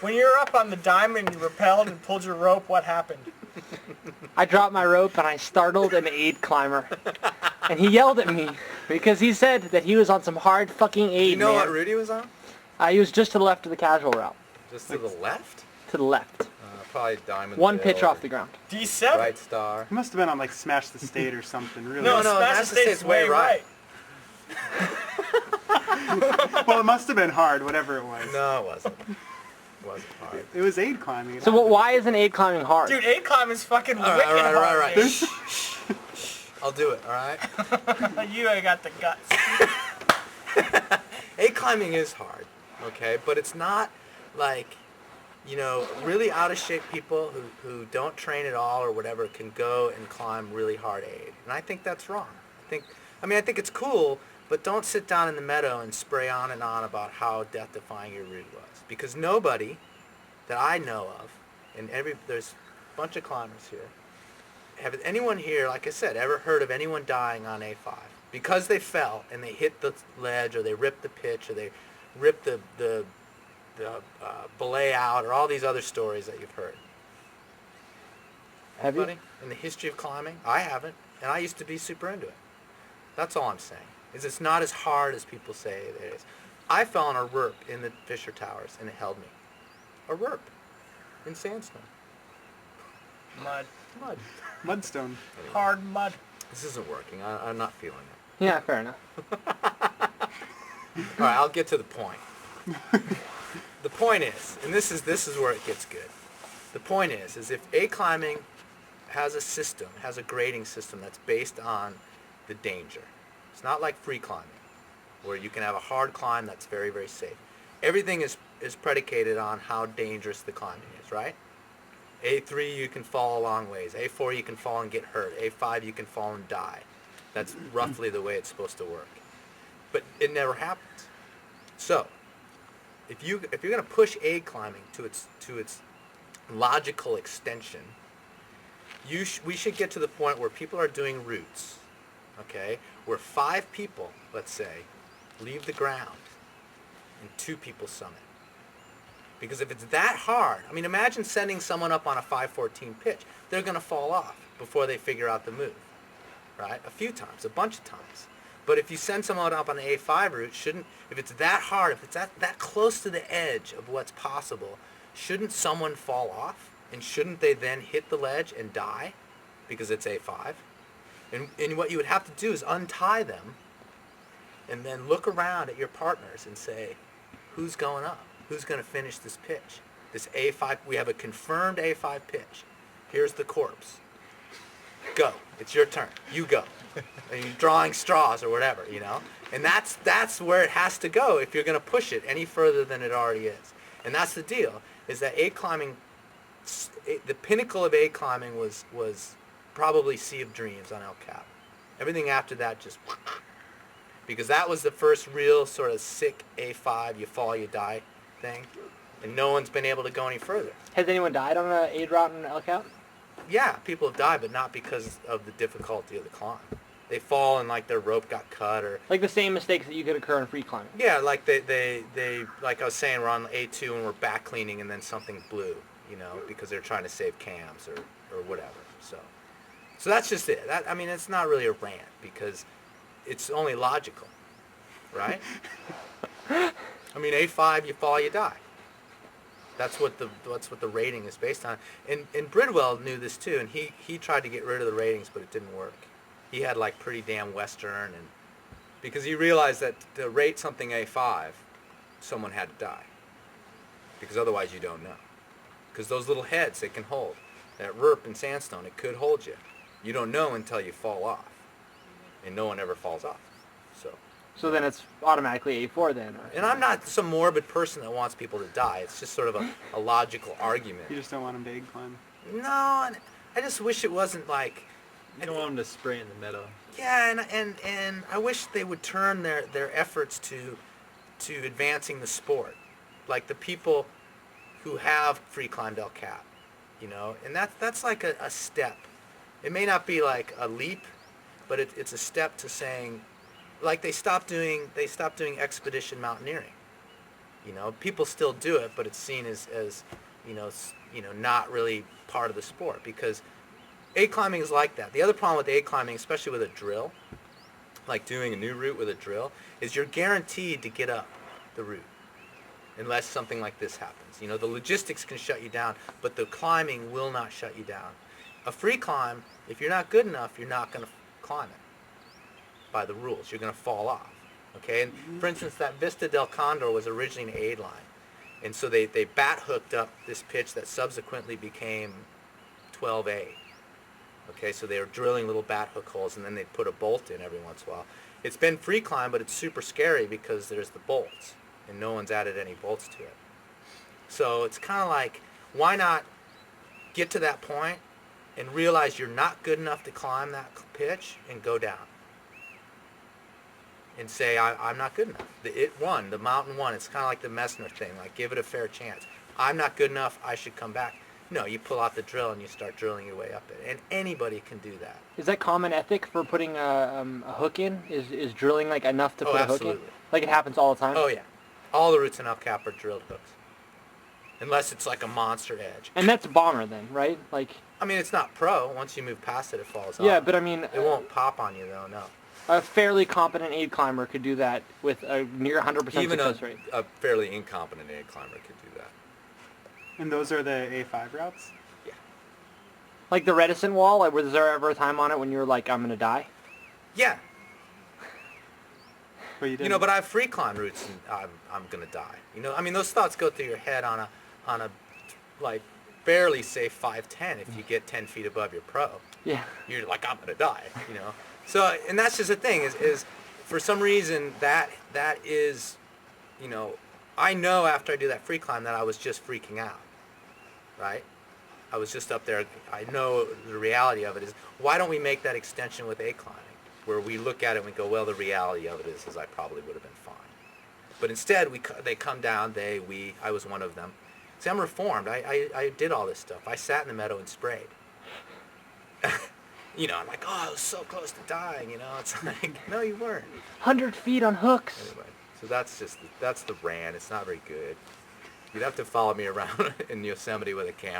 When you were up on the diamond, you rappelled and pulled your rope. What happened? I dropped my rope and I startled an aid climber. And he yelled at me because he said that he was on some hard fucking aid, You know man. what Rudy was on? He was just to the left of the casual route. Just to the left? To the left. Probably Diamond. One pitch off the ground. D7. Right Star. He must have been on like Smash the State or something. Really. No, No, Smash that's the the State's State's way right. Well, it must have been hard, whatever it was. No, it wasn't. It wasn't hard. It was aid climbing. So why isn't aid climbing hard? Dude, aid climb is fucking All wicked right, hard. right. Dude. I'll do it, alright? You ain't got the guts. Aid climbing is hard, okay? But it's not like, really out of shape people who don't train at all or whatever can go and climb really hard aid. And I think that's wrong. I think it's cool, but don't sit down in the meadow and spray on and on about how death-defying your route was. Because nobody that I know of, and there's a bunch of climbers here, have anyone here, like I said, ever heard of anyone dying on A5? Because they fell and they hit the ledge or they ripped the pitch or they ripped the belay out or all these other stories that you've heard. Have you? Anybody in the history of climbing? I haven't, and I used to be super into it. That's all I'm saying. It's not as hard as people say it is. I fell on a rope in the Fisher Towers and it held me. A rope in sandstone. Mud. Mudstone. Hard mud. This isn't working. I'm not feeling it. Yeah, fair enough. All right, I'll get to the point. The point is, and this is where it gets good. The point is if aid climbing has a system, has a grading system that's based on the danger. It's not like free climbing, where you can have a hard climb that's very, very safe. Everything is predicated on how dangerous the climbing is, right? A3 you can fall a long ways. A4 you can fall and get hurt. A5 you can fall and die. That's roughly the way it's supposed to work. But it never happens. So, if you're going to push aid climbing to its logical extension, we should get to the point where people are doing routes, okay, where 5 people, let's say, leave the ground and 2 people summit. Because if it's that hard, imagine sending someone up on a 514 pitch. They're going to fall off before they figure out the move, right? A few times, a bunch of times. But if you send someone up on an A5 route, if it's that hard, if it's that close to the edge of what's possible, shouldn't someone fall off? And shouldn't they then hit the ledge and die because it's A5? And what you would have to do is untie them and then look around at your partners and say, who's going up? Who's going to finish this pitch? This A5, we have a confirmed A5 pitch. Here's the corpse. Go. It's your turn. You go. And you're drawing straws or whatever, And that's where it has to go if you're going to push it any further than it already is. And that's the deal, is that aid climbing, the pinnacle of aid climbing was probably Sea of Dreams on El Cap. Everything after that just... Because that was the first real sort of sick A5, you fall, you die thing. And no one's been able to go any further. Has anyone died on an aid route in El Cap? Yeah, people have died, but not because of the difficulty of the climb. They fall and like their rope got cut or... Like the same mistakes that you could occur in free climbing. Yeah, like they like I was saying, we're on A2 and we're back cleaning and then something blew, because they're trying to save cams or whatever. So that's just it. It's not really a rant because it's only logical, right? A5, you fall, you die. That's what the rating is based on. And Bridwell knew this too, and he tried to get rid of the ratings, but it didn't work. He had like pretty damn Western, and because he realized that to rate something A5, someone had to die. Because otherwise you don't know. Because those little heads, they can hold. That RERP in sandstone, it could hold you. You don't know until you fall off. And no one ever falls off. So then it's automatically A4 then. And I'm not some morbid person that wants people to die. It's just sort of a logical argument. You just don't want them to aid climb. No, and I just wish it wasn't like... You don't want them to spray in the meadow. Yeah, and I wish they would turn their efforts to advancing the sport. Like the people who have free climbed El Cap, and that's like a step. It may not be like a leap, but it's a step to saying, like they stopped doing expedition mountaineering. You know, people still do it, but it's seen as not really part of the sport, because aid climbing is like that. The other problem with aid climbing, especially with a drill, like doing a new route with a drill, is you're guaranteed to get up the route unless something like this happens. You know, the logistics can shut you down, but the climbing will not shut you down. A free climb, if you're not good enough, you're not going to climb it by the rules. You're going to fall off. Okay, and for instance, that Vista del Condor was originally an aid line. And so they bat hooked up this pitch that subsequently became 12A. Okay, so they were drilling little bat hook holes, and then they'd put a bolt in every once in a while. It's been free climb, but it's super scary because there's the bolts, and no one's added any bolts to it. So it's kind of like, why not get to that point and realize you're not good enough to climb that pitch and go down? And say, I'm not good enough. The mountain won. It's kind of like the Messner thing, like give it a fair chance. I'm not good enough, I should come back. No, you pull out the drill and you start drilling your way up it. And anybody can do that. Is that common ethic for putting a hook in? Is drilling like enough to put a hook in? Absolutely. Like it happens all the time? Oh yeah. All the routes in El Cap are drilled hooks. Unless it's like a monster edge. And that's bomber then, right? Like. I mean, it's not pro. Once you move past it, it falls off. Yeah, but I mean. It won't pop on you though, no. A fairly competent aid climber could do that with a near 100% success rate. A fairly incompetent aid climber could do that. And those are the A5 routes? Yeah. Like the reticent wall, like, was there ever a time on it when you were like, I'm going to die? Yeah. But you didn't. You know, but I have free climb routes and I'm going to die. You know, I mean, those thoughts go through your head on a like barely safe 510 if you get 10 feet above your pro. Yeah. You're like, I'm going to die, you know. So, and that's just the thing is for some reason that is, you know, I know after I do that free climb that I was just freaking out, right? I was just up there. I know the reality of it is, why don't we make that extension with aid climbing, where we look at it and we go, well, the reality of it is I probably would have been fine. But instead, they come down, I was one of them. See, I'm reformed. I did all this stuff. I sat in the meadow and sprayed. You know, I'm like, oh, I was so close to dying, you know. It's like, no, you weren't. 100 feet on hooks. Anyway, so that's the rant. It's not very good. You'd have to follow me around in Yosemite with a camera.